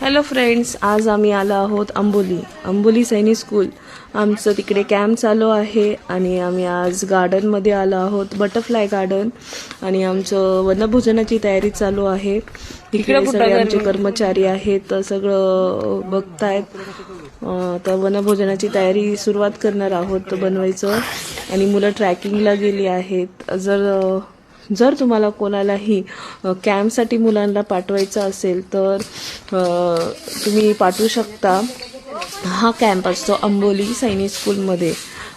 Hello friends, आज आम्ही आलो आहोत अंबोली सैनिक स्कूल. आमचं तिकडे कॅम्प चालू आहे आणि आम्ही आज गार्डनमध्ये आलो आहोत, बटरफ्लाय गार्डन. आणि आमचं वनभोजनाची तयारी चालू आहे. इकडे सगळे आमचे कर्मचारी आहेत, सगळं बघतायत. तर वनभोजनाची तयारी सुरुवात करणार आहोत बनवायचं. आणि मुलं ट्रॅकिंगला गेली आहेत. जर तुम्हाला कोणालाही कॅम्पसाठी मुलांना पाठवायचं असेल तर तुम्ही पाठवू शकता. हा कॅम्प असतो अंबोली सैनिक स्कूलमध्ये.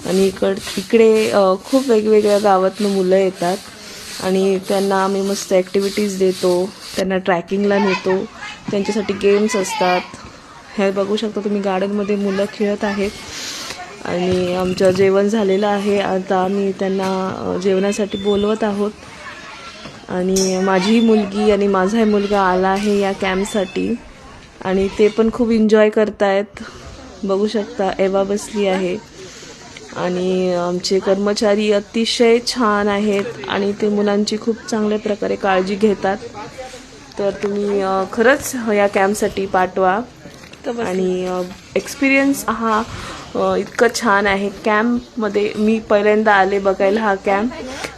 आणि इकडे खूप वेगवेगळ्या गावातून मुलं येतात आणि त्यांना आम्ही मस्त ॲक्टिव्हिटीज देतो, त्यांना ट्रॅकिंगला नेतो, त्यांच्यासाठी गेम्स असतात. हे बघू शकता तुम्ही, गार्डनमध्ये मुलं खेळत आहेत. आणि आमचं जेवण झालेलं आहे. आता आम्ही त्यांना जेवणासाठी बोलवत आहोत. आणि माझी मुलगी आणि माझा मुलगा आला आहे या कॅम्पसाठी आणि ते पण खूप एन्जॉय करतायत. बघू शकता, एवा बसली आहे. आणि आमचे कर्मचारी अतिशय छान आहेत आणि ते मुलांची खूप चांगल्या प्रकारे काळजी घेतात. तर तुम्ही खरंच या कॅम्पसाठी पाठवा. आणि एक्सपिरियन्स हा इतकं छान आहे. कॅम्पमध्ये मी पहिल्यांदा आले बघायला हा कॅम्प.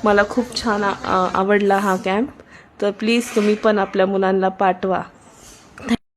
मला खूप छान आवडला हा कॅम्प. तर प्लीज तुम्ही पण आपल्या मुलांना पाठवा.